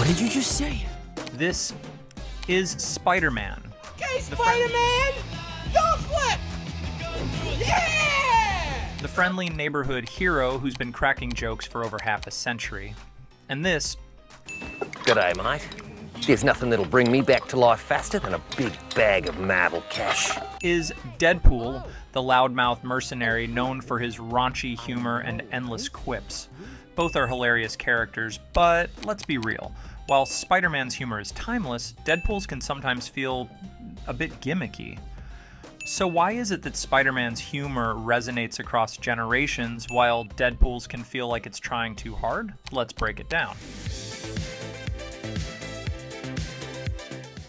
What did you just say? This is Spider-Man. Okay, Spider-Man! Don't flip! Yeah! The friendly neighborhood hero who's been cracking jokes for over half a century. And this G'day, mate. There's nothing that'll bring me back to life faster than a big bag of marble cash. is Deadpool, the loudmouth mercenary known for his raunchy humor and endless quips. Both are hilarious characters, but let's be real. While Spider-Man's humor is timeless, Deadpool's can sometimes feel a bit gimmicky. So why is it that Spider-Man's humor resonates across generations while Deadpool's can feel like it's trying too hard? Let's break it down.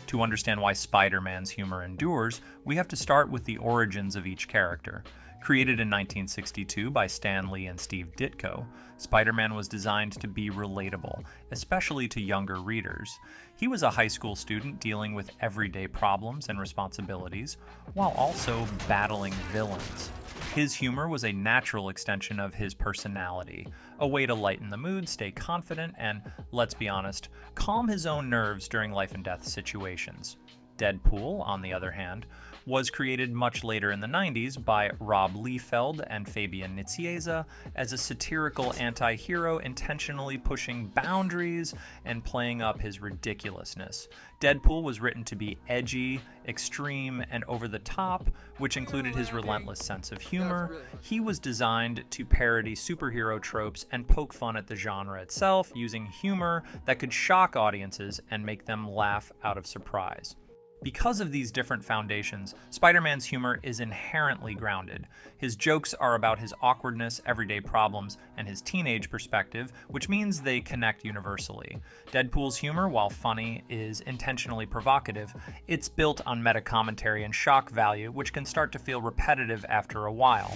To understand why Spider-Man's humor endures, we have to start with the origins of each character. Created in 1962 by Stan Lee and Steve Ditko, Spider-Man was designed to be relatable, especially to younger readers. He was a high school student dealing with everyday problems and responsibilities, while also battling villains. His humor was a natural extension of his personality, a way to lighten the mood, stay confident, and, let's be honest, calm his own nerves during life and death situations. Deadpool, on the other hand, was created much later in the 90s by Rob Liefeld and Fabian Nicieza as a satirical anti-hero intentionally pushing boundaries and playing up his ridiculousness. Deadpool was written to be edgy, extreme, and over the top, which included his relentless sense of humor. He was designed to parody superhero tropes and poke fun at the genre itself, using humor that could shock audiences and make them laugh out of surprise. Because of these different foundations, Spider-Man's humor is inherently grounded. His jokes are about his awkwardness, everyday problems, and his teenage perspective, which means they connect universally. Deadpool's humor, while funny, is intentionally provocative. It's built on meta-commentary and shock value, which can start to feel repetitive after a while.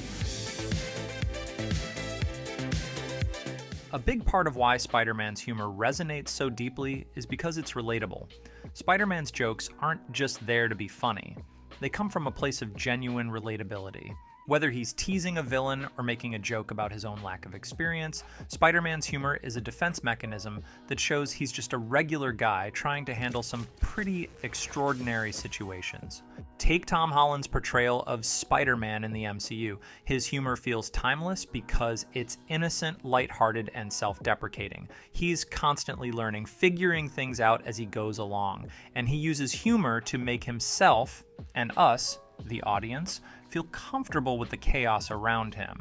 A big part of why Spider-Man's humor resonates so deeply is because it's relatable. Spider-Man's jokes aren't just there to be funny. They come from a place of genuine relatability. Whether he's teasing a villain or making a joke about his own lack of experience, Spider-Man's humor is a defense mechanism that shows he's just a regular guy trying to handle some pretty extraordinary situations. Take Tom Holland's portrayal of Spider-Man in the MCU. His humor feels timeless because it's innocent, lighthearted, and self-deprecating. He's constantly learning, figuring things out as he goes along, and he uses humor to make himself, and us, the audience, feel comfortable with the chaos around him.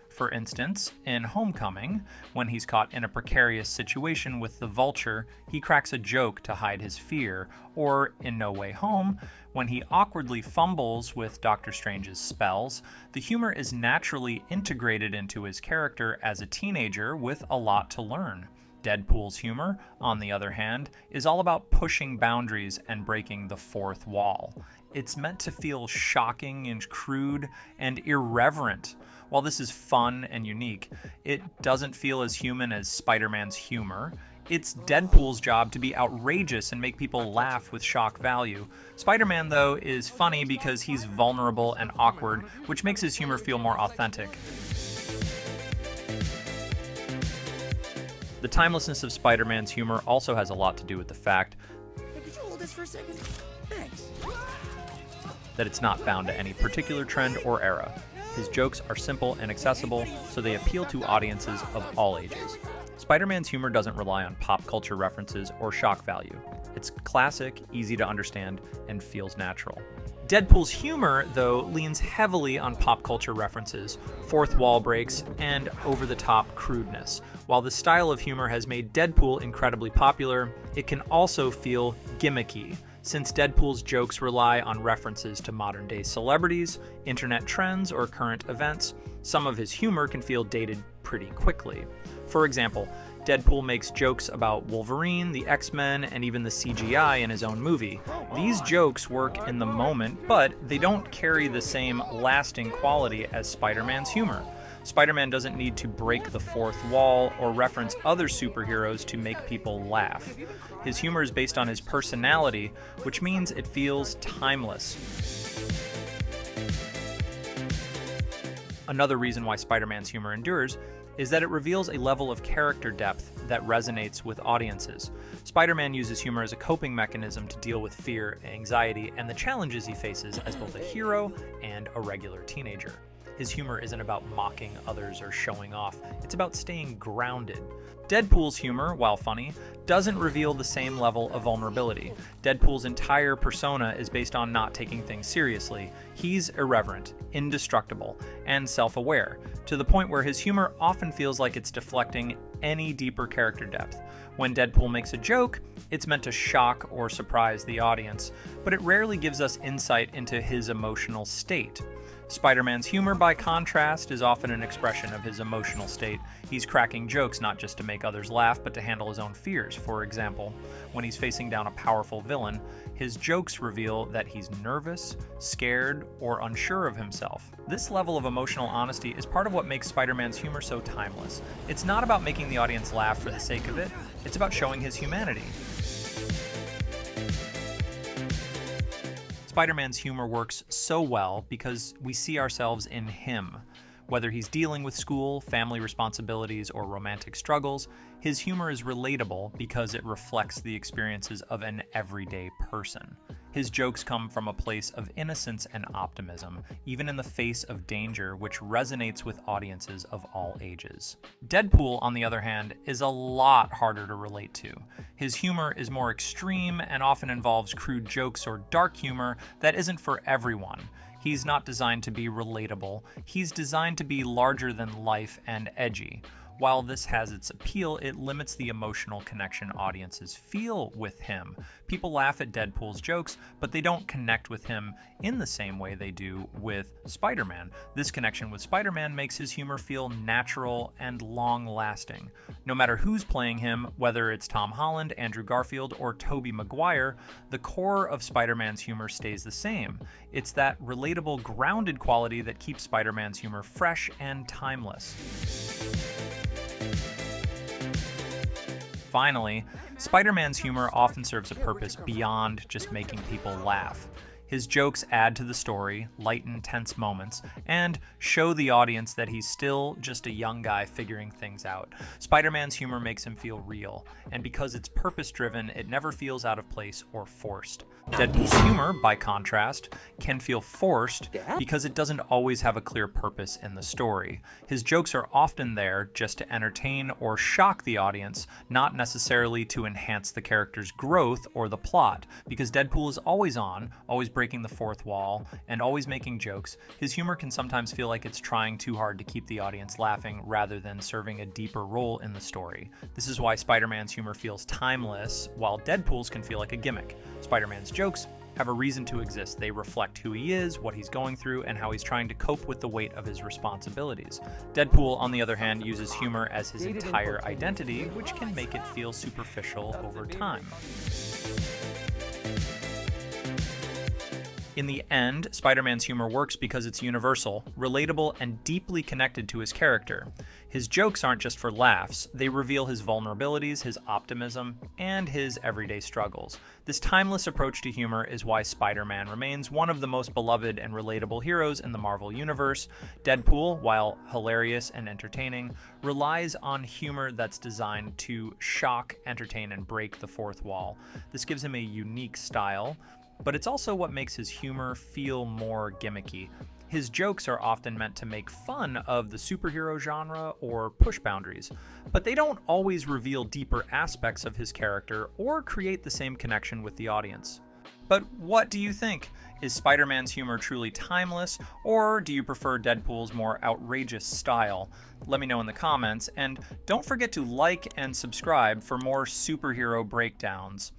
For instance, in Homecoming, when he's caught in a precarious situation with the Vulture, he cracks a joke to hide his fear, or in No Way Home, when he awkwardly fumbles with Doctor Strange's spells, the humor is naturally integrated into his character as a teenager with a lot to learn. Deadpool's humor, on the other hand, is all about pushing boundaries and breaking the fourth wall. It's meant to feel shocking and crude and irreverent. While this is fun and unique, it doesn't feel as human as Spider-Man's humor. It's Deadpool's job to be outrageous and make people laugh with shock value. Spider-Man, though, is funny because he's vulnerable and awkward, which makes his humor feel more authentic. The timelessness of Spider-Man's humor also has a lot to do with the fact Hey, could you hold this for a second? Thanks. that it's not bound to any particular trend or era. His jokes are simple and accessible, so they appeal to audiences of all ages. Spider-Man's humor doesn't rely on pop culture references or shock value. It's classic, easy to understand, and feels natural. Deadpool's humor, though, leans heavily on pop culture references, fourth wall breaks, and over-the-top crudeness. While the style of humor has made Deadpool incredibly popular, it can also feel gimmicky, since Deadpool's jokes rely on references to modern-day celebrities, internet trends, or current events. Some of his humor can feel dated pretty quickly. For example, Deadpool makes jokes about Wolverine, the X-Men, and even the CGI in his own movie. These jokes work in the moment, but they don't carry the same lasting quality as Spider-Man's humor. Spider-Man doesn't need to break the fourth wall or reference other superheroes to make people laugh. His humor is based on his personality, which means it feels timeless. Another reason why Spider-Man's humor endures is that it reveals a level of character depth that resonates with audiences. Spider-Man uses humor as a coping mechanism to deal with fear, anxiety, and the challenges he faces as both a hero and a regular teenager. His humor isn't about mocking others or showing off, it's about staying grounded. Deadpool's humor, while funny, doesn't reveal the same level of vulnerability. Deadpool's entire persona is based on not taking things seriously. He's irreverent, indestructible, and self-aware, to the point where his humor often feels like it's deflecting any deeper character depth. When Deadpool makes a joke, it's meant to shock or surprise the audience, but it rarely gives us insight into his emotional state. Spider-Man's humor, by contrast, is often an expression of his emotional state. He's cracking jokes not just to make others laugh, but to handle his own fears. For example, when he's facing down a powerful villain, his jokes reveal that he's nervous, scared, or unsure of himself. This level of emotional honesty is part of what makes Spider-Man's humor so timeless. It's not about making the audience laugh for the sake of it, it's about showing his humanity. Spider-Man's humor works so well because we see ourselves in him. Whether he's dealing with school, family responsibilities, or romantic struggles, his humor is relatable because it reflects the experiences of an everyday person. His jokes come from a place of innocence and optimism, even in the face of danger, which resonates with audiences of all ages. Deadpool, on the other hand, is a lot harder to relate to. His humor is more extreme and often involves crude jokes or dark humor that isn't for everyone. He's not designed to be relatable, he's designed to be larger than life and edgy. While this has its appeal, it limits the emotional connection audiences feel with him. People laugh at Deadpool's jokes, but they don't connect with him in the same way they do with Spider-Man. This connection with Spider-Man makes his humor feel natural and long-lasting. No matter who's playing him, whether it's Tom Holland, Andrew Garfield, or Tobey Maguire, the core of Spider-Man's humor stays the same. It's that relatable, grounded quality that keeps Spider-Man's humor fresh and timeless. Finally, Spider-Man's humor often serves a purpose beyond just making people laugh. His jokes add to the story, lighten tense moments, and show the audience that he's still just a young guy figuring things out. Spider-Man's humor makes him feel real, and because it's purpose-driven, it never feels out of place or forced. Deadpool's humor, by contrast, can feel forced because it doesn't always have a clear purpose in the story. His jokes are often there just to entertain or shock the audience, not necessarily to enhance the character's growth or the plot. Because Deadpool is always on, always breaking the fourth wall, and always making jokes, his humor can sometimes feel like it's trying too hard to keep the audience laughing rather than serving a deeper role in the story. This is why Spider-Man's humor feels timeless, while Deadpool's can feel like a gimmick. Spider-Man's jokes have a reason to exist. They reflect who he is, what he's going through, and how he's trying to cope with the weight of his responsibilities. Deadpool, on the other hand, uses humor as his entire identity, which can make it feel superficial over time. In the end, Spider-Man's humor works because it's universal, relatable, and deeply connected to his character. His jokes aren't just for laughs, they reveal his vulnerabilities, his optimism, and his everyday struggles. This timeless approach to humor is why Spider-Man remains one of the most beloved and relatable heroes in the Marvel Universe. Deadpool, while hilarious and entertaining, relies on humor that's designed to shock, entertain, and break the fourth wall. This gives him a unique style, but it's also what makes his humor feel more gimmicky. His jokes are often meant to make fun of the superhero genre or push boundaries, but they don't always reveal deeper aspects of his character or create the same connection with the audience. But what do you think? Is Spider-Man's humor truly timeless, or do you prefer Deadpool's more outrageous style? Let me know in the comments, and don't forget to like and subscribe for more superhero breakdowns.